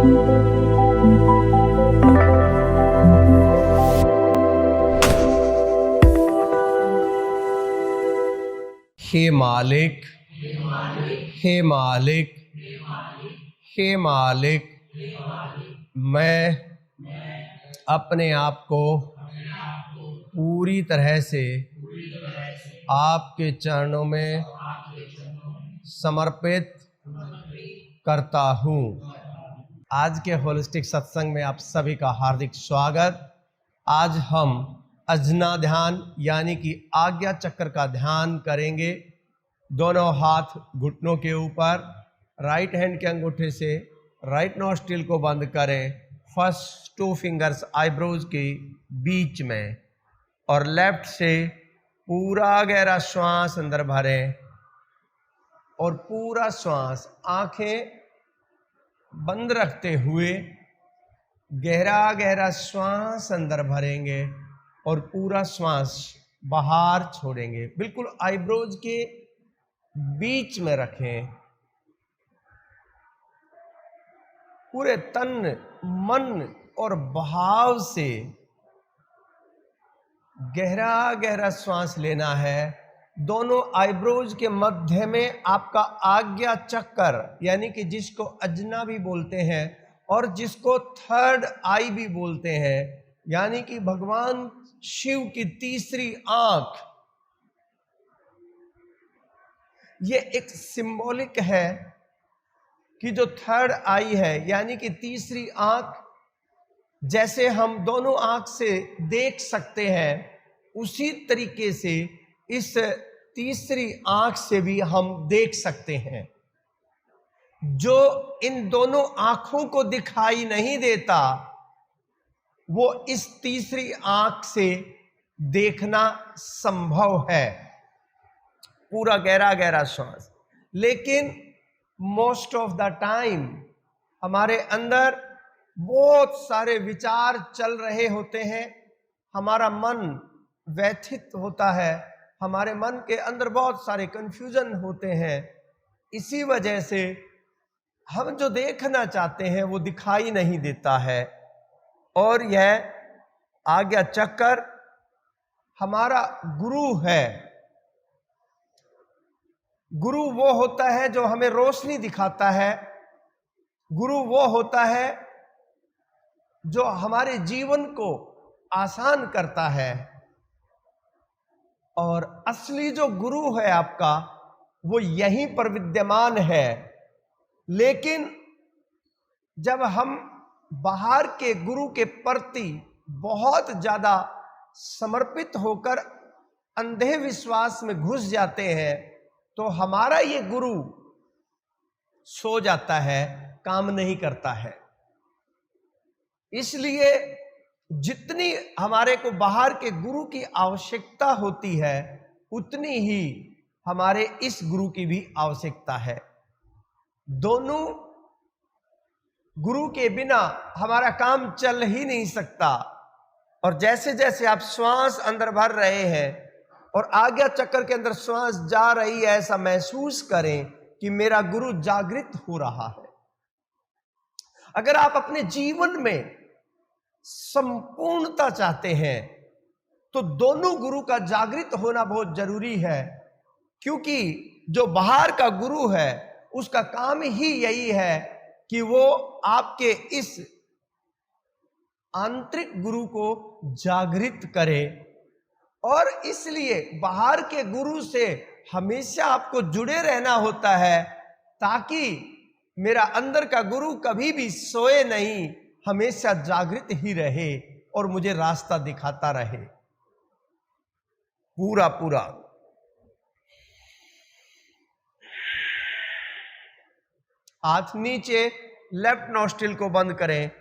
हे मालिक, हे मालिक, हे मालिक, मैं अपने आप को पूरी तरह से आपके चरणों में समर्पित करता हूँ। आज के होलिस्टिक सत्संग में आप सभी का हार्दिक स्वागत। आज हम अजना ध्यान यानी कि आज्ञा चक्र का ध्यान करेंगे। दोनों हाथ घुटनों के ऊपर, राइट हैंड के अंगूठे से राइट नॉस्ट्रिल को बंद करें, फर्स्ट 2 फिंगर्स आईब्रोज के बीच में, और लेफ्ट से पूरा गहरा श्वास अंदर भरें और पूरा श्वास आंखें बंद रखते हुए गहरा गहरा श्वास अंदर भरेंगे और पूरा श्वास बाहर छोड़ेंगे। बिल्कुल आईब्रोज के बीच में रखें। पूरे तन, मन और भाव से गहरा गहरा श्वास लेना है। दोनों आईब्रोज के मध्य में आपका आज्ञा चक्र यानी कि जिसको अजना भी बोलते हैं और जिसको थर्ड आई भी बोलते हैं, यानी कि भगवान शिव की तीसरी आंख, ये एक सिंबॉलिक है कि जो थर्ड आई है यानी कि तीसरी आंख, जैसे हम दोनों आंख से देख सकते हैं उसी तरीके से इस तीसरी आंख से भी हम देख सकते हैं। जो इन दोनों आंखों को दिखाई नहीं देता वो इस तीसरी आंख से देखना संभव है। पूरा गहरा गहरा श्वास। लेकिन मोस्ट ऑफ द टाइम हमारे अंदर बहुत सारे विचार चल रहे होते हैं, हमारा मन व्यथित होता है, हमारे मन के अंदर बहुत सारे कंफ्यूजन होते हैं। इसी वजह से हम जो देखना चाहते हैं वो दिखाई नहीं देता है। और यह आज्ञा चक्र हमारा गुरु है। गुरु वो होता है जो हमें रोशनी दिखाता है। गुरु वो होता है जो हमारे जीवन को आसान करता है। और असली जो गुरु है आपका वो यहीं पर विद्यमान है। लेकिन जब हम बाहर के गुरु के प्रति बहुत ज्यादा समर्पित होकर अंधे विश्वास में घुस जाते हैं तो हमारा ये गुरु सो जाता है, काम नहीं करता है। इसलिए जितनी हमारे को बाहर के गुरु की आवश्यकता होती है उतनी ही हमारे इस गुरु की भी आवश्यकता है। दोनों गुरु के बिना हमारा काम चल ही नहीं सकता। और जैसे जैसे आप श्वास अंदर भर रहे हैं और आज्ञा चक्र के अंदर श्वास जा रही है, ऐसा महसूस करें कि मेरा गुरु जागृत हो रहा है। अगर आप अपने जीवन में संपूर्णता चाहते हैं तो दोनों गुरु का जागृत होना बहुत जरूरी है, क्योंकि जो बाहर का गुरु है उसका काम ही यही है कि वो आपके इस आंतरिक गुरु को जागृत करे। और इसलिए बाहर के गुरु से हमेशा आपको जुड़े रहना होता है ताकि मेरा अंदर का गुरु कभी भी सोए नहीं, हमेशा जागृत ही रहे और मुझे रास्ता दिखाता रहे। पूरा पूरा हाथ नीचे, लेफ्ट नॉस्ट्रिल को बंद करें,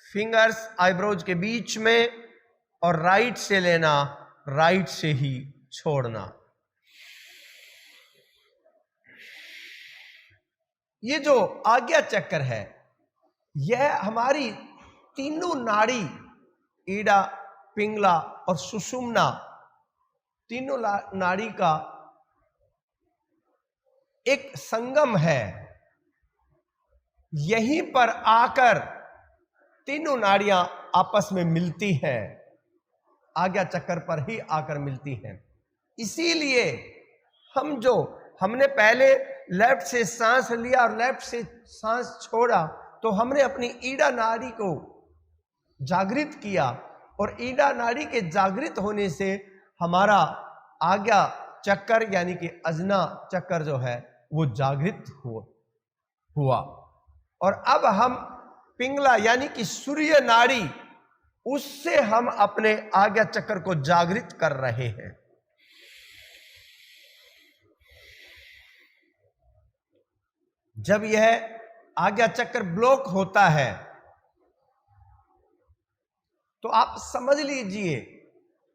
फिंगर्स आईब्रोज के बीच में, और राइट से लेना, राइट से ही छोड़ना। ये जो आज्ञा चक्र है यह हमारी तीनों नाड़ी, ईड़ा, पिंगला और सुषुम्ना, तीनों नाड़ी का एक संगम है। यहीं पर आकर तीनों नाड़ियां आपस में मिलती हैं, आज्ञा चक्र पर ही आकर मिलती हैं। इसीलिए हमने पहले लेफ्ट से सांस लिया और लेफ्ट से सांस छोड़ा, तो हमने अपनी ईड़ा नाड़ी को जागृत किया, और ईड़ा नाड़ी के जागृत होने से हमारा आज्ञा चक्कर यानी कि अजना चक्कर जो है वो जागृत हुआ। और अब हम पिंगला यानी कि सूर्य नाड़ी, उससे हम अपने आज्ञा चक्र को जागृत कर रहे हैं। जब यह आज्ञा चक्र ब्लॉक होता है तो आप समझ लीजिए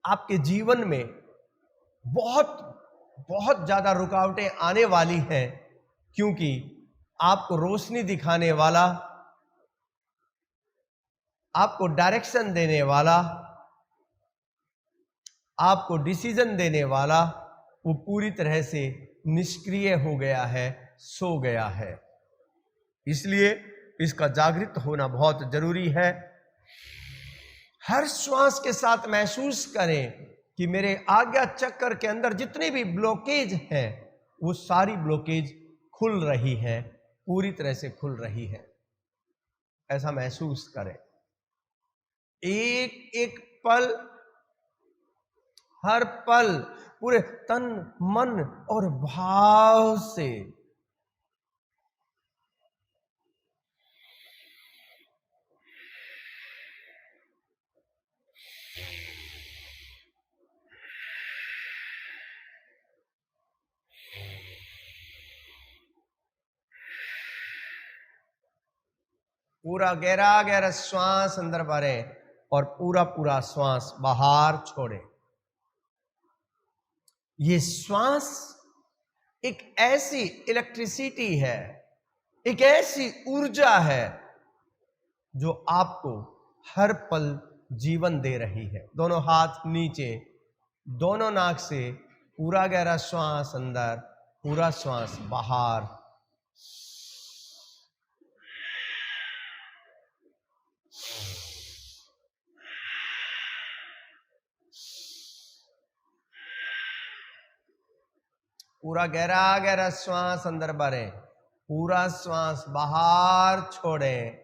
आपके जीवन में बहुत बहुत ज्यादा रुकावटें आने वाली हैं, क्योंकि आपको रोशनी दिखाने वाला, आपको डायरेक्शन देने वाला, आपको डिसीजन देने वाला वो पूरी तरह से निष्क्रिय हो गया है, सो गया है। इसलिए इसका जागृत होना बहुत जरूरी है। हर श्वास के साथ महसूस करें कि मेरे आज्ञा चक्र के अंदर जितनी भी ब्लॉकेज है वो सारी ब्लॉकेज खुल रही है, पूरी तरह से खुल रही है। ऐसा महसूस करें। एक एक पल, हर पल पूरे तन मन और भाव से पूरा गहरा गहरा श्वास अंदर भरें और पूरा पूरा श्वास बाहर छोड़ें। ये श्वास एक ऐसी इलेक्ट्रिसिटी है, एक ऐसी ऊर्जा है जो आपको हर पल जीवन दे रही है। दोनों हाथ नीचे, दोनों नाक से पूरा गहरा श्वास अंदर, पूरा श्वास बाहर। पूरा गहरा गहरा श्वास अंदर भरें, पूरा श्वास बाहर छोड़ें,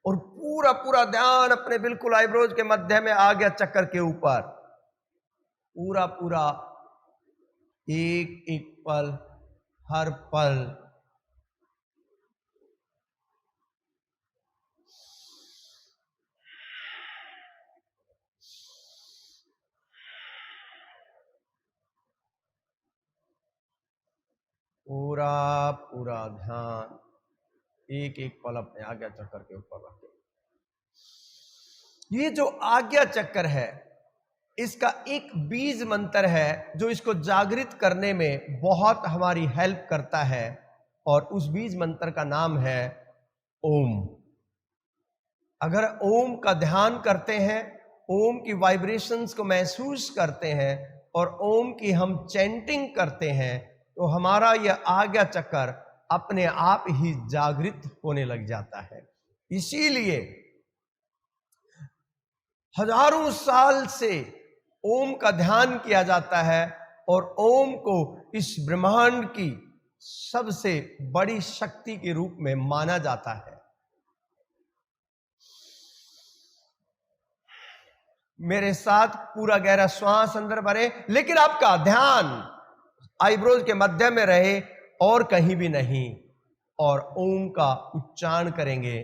और पूरा पूरा ध्यान अपने बिल्कुल आईब्रोज के मध्य में आज्ञा चक्र के ऊपर। पूरा पूरा एक एक पल, हर पल पूरा पूरा ध्यान एक एक पल अपने आज्ञा चक्र के ऊपर रखें। ये जो आज्ञा चक्र है, इसका एक बीज मंत्र है जो इसको जागृत करने में बहुत हमारी हेल्प करता है, और उस बीज मंत्र का नाम है ओम। अगर ओम का ध्यान करते हैं, ओम की वाइब्रेशंस को महसूस करते हैं और ओम की हम चैंटिंग करते हैं, तो हमारा यह आज्ञा चक्र अपने आप ही जागृत होने लग जाता है। इसीलिए हजारों साल से ओम का ध्यान किया जाता है, और ओम को इस ब्रह्मांड की सबसे बड़ी शक्ति के रूप में माना जाता है। मेरे साथ पूरा गहरा श्वास अंदर भरें, लेकिन आपका ध्यान आईब्रोज के मध्य में रहे और कहीं भी नहीं, और ओम का उच्चारण करेंगे।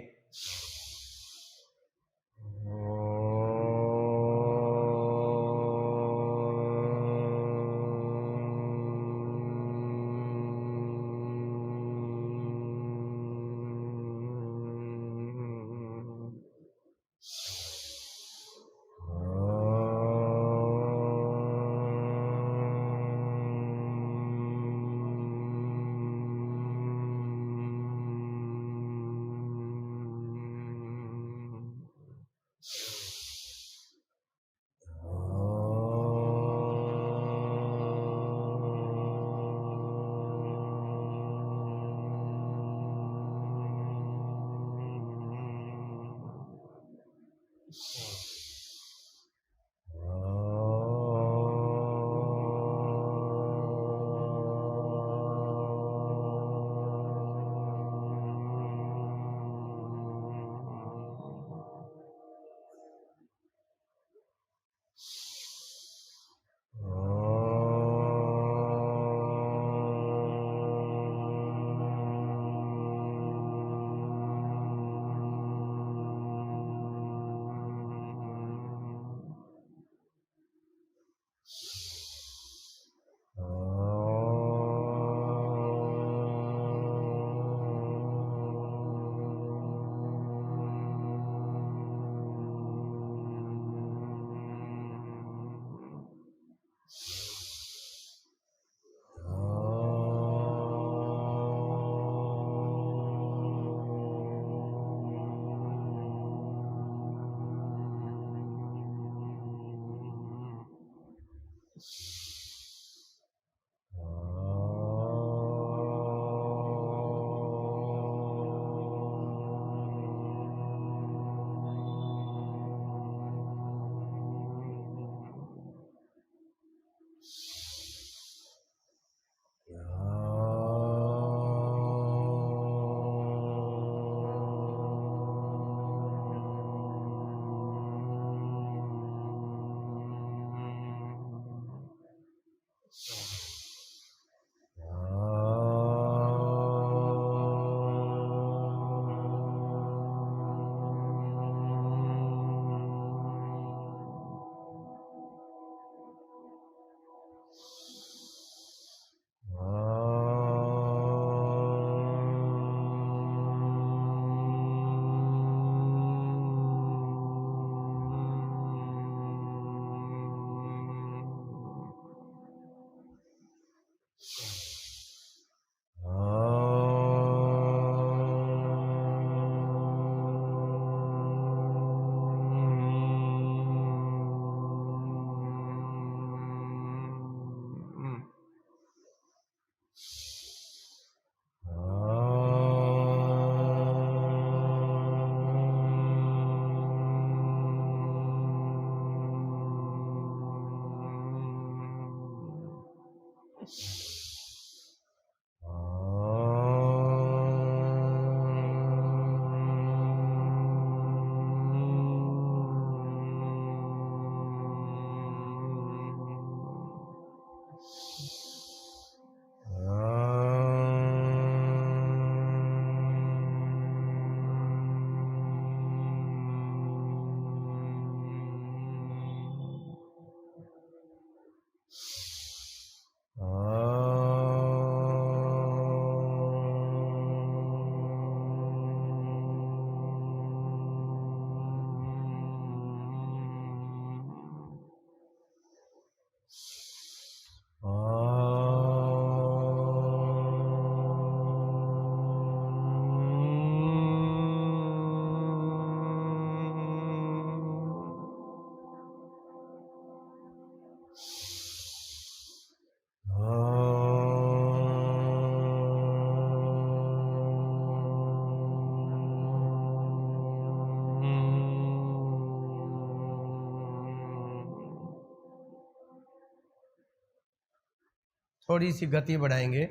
थोड़ी सी गति बढ़ाएंगे।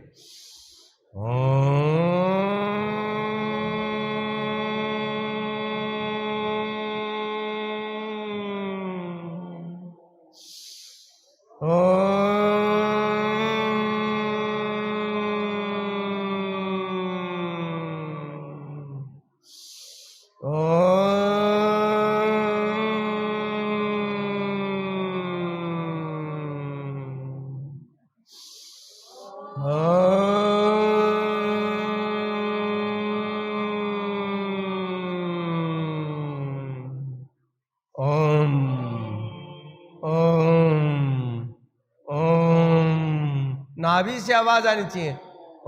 नाभि से आवाज आनी चाहिए।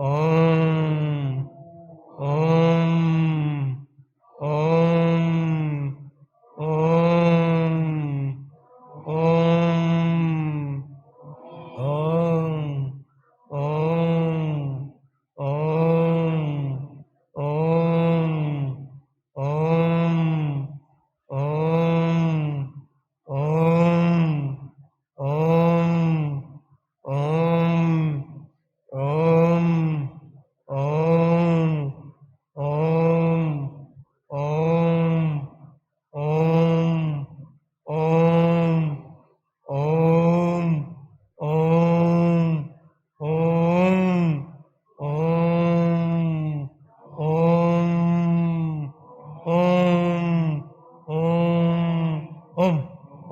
ओम ओम ओम ओम ओम ओम ओम ओम ओम ओम ओम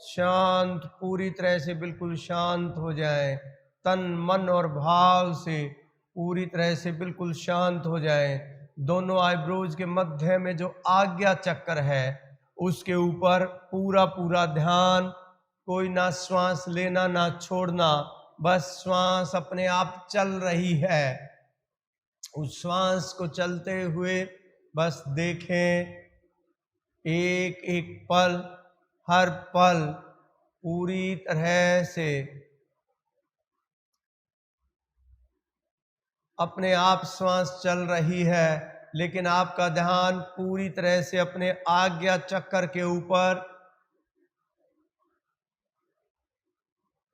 शांत, पूरी तरह से बिल्कुल शांत हो जाए। तन मन और भाव से पूरी तरह से बिल्कुल शांत हो जाए। दोनों आईब्रोज के मध्य में जो आज्ञा चक्र है उसके ऊपर पूरा पूरा ध्यान, कोई ना श्वास लेना ना छोड़ना, बस श्वास अपने आप चल रही है। उस श्वास को चलते हुए बस देखें, एक एक पल, हर पल पूरी तरह से अपने आप श्वास चल रही है, लेकिन आपका ध्यान पूरी तरह से अपने आज्ञा चक्र के ऊपर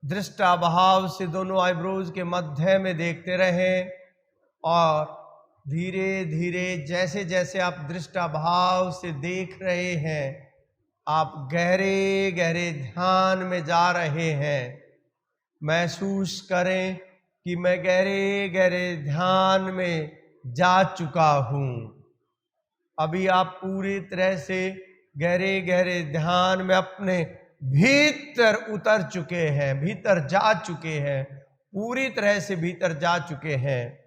दृष्टाभाव से दोनों आईब्रोज के मध्य में देखते रहें। और धीरे धीरे जैसे जैसे आप दृष्टाभाव से देख रहे हैं, आप गहरे गहरे ध्यान में जा रहे हैं। महसूस करें कि मैं गहरे गहरे ध्यान में जा चुका हूं। अभी आप पूरी तरह से गहरे गहरे ध्यान में अपने भीतर उतर चुके हैं, भीतर जा चुके हैं, पूरी तरह से भीतर जा चुके हैं।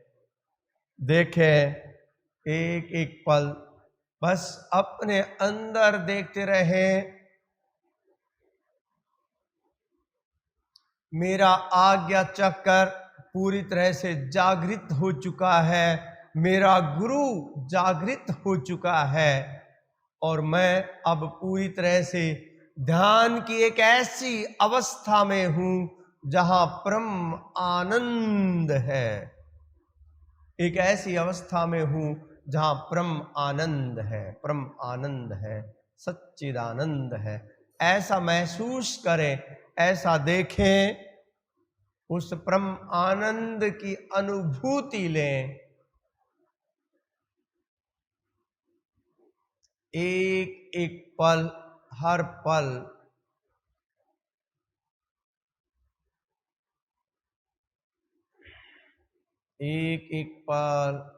देखें, एक एक पल बस अपने अंदर देखते रहें। मेरा आज्ञा चक्र पूरी तरह से जागृत हो चुका है, मेरा गुरु जागृत हो चुका है, और मैं अब पूरी तरह से ध्यान की एक ऐसी अवस्था में हूं जहां परम आनंद है। एक ऐसी अवस्था में हूं जहां परम आनंद है, परम आनंद है, सच्चिदानंद है। ऐसा महसूस करें, ऐसा देखें, उस परम आनंद की अनुभूति लें। एक एक पल, हर पल एक एक पल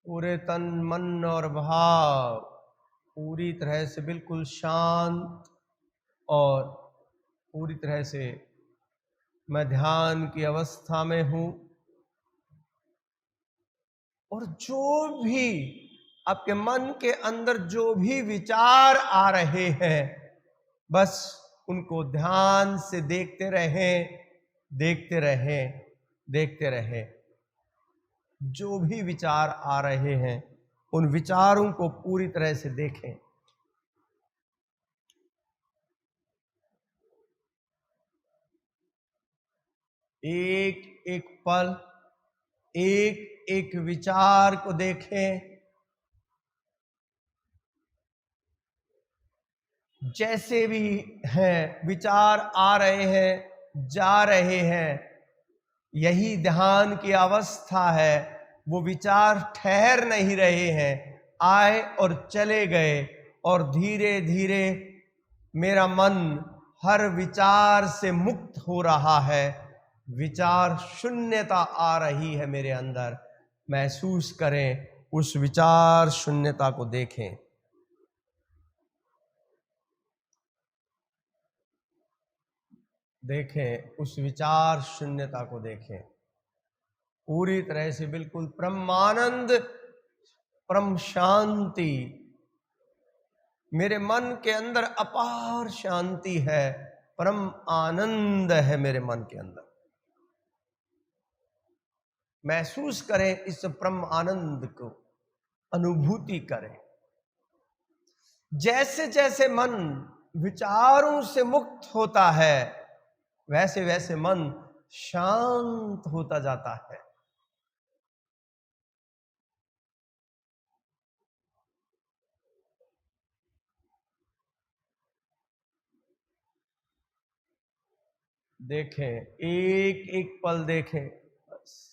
पूरे तन मन और भाव पूरी तरह से बिल्कुल शांत, और पूरी तरह से मैं ध्यान की अवस्था में हूं। और जो भी आपके मन के अंदर जो भी विचार आ रहे हैं, बस उनको ध्यान से देखते रहें, देखते रहें, देखते रहें। जो भी विचार आ रहे हैं उन विचारों को पूरी तरह से देखें। एक एक पल, एक एक विचार को देखें। जैसे भी हैं विचार आ रहे हैं, जा रहे हैं, यही ध्यान की अवस्था है। वो विचार ठहर नहीं रहे हैं, आए और चले गए, और धीरे धीरे मेरा मन हर विचार से मुक्त हो रहा है। विचार शून्यता आ रही है मेरे अंदर। महसूस करें, उस विचार शून्यता को देखें। देखें, उस विचार शून्यता को देखें। पूरी तरह से बिल्कुल परमानंद, परम शांति। मेरे मन के अंदर अपार शांति है, परम आनंद है मेरे मन के अंदर। महसूस करें इस परम आनंद को, अनुभूति करें। जैसे जैसे मन विचारों से मुक्त होता है, वैसे वैसे मन शांत होता जाता है। देखें, एक एक पल देखें बस।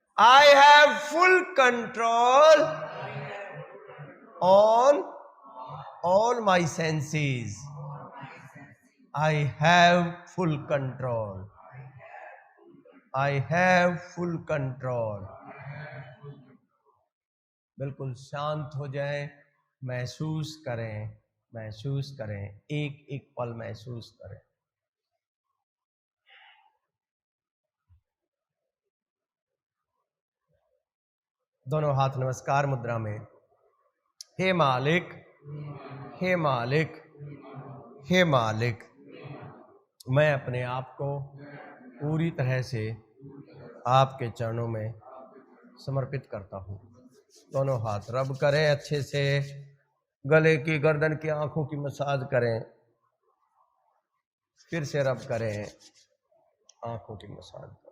I have full control on all my senses. I have full control. I have full control. बिल्कुल शांत हो जाएं, महसूस करें, महसूस करें, एक एक पल महसूस करें। दोनों हाथ नमस्कार मुद्रा में। हे मालिक, हे मालिक, हे मालिक, मैं अपने आप को पूरी तरह से आपके चरणों में समर्पित करता हूँ। दोनों हाथ रब करें अच्छे से, गले की, गर्दन की, आंखों की मसाज करें, फिर से रब करें, आंखों की मसाज करें।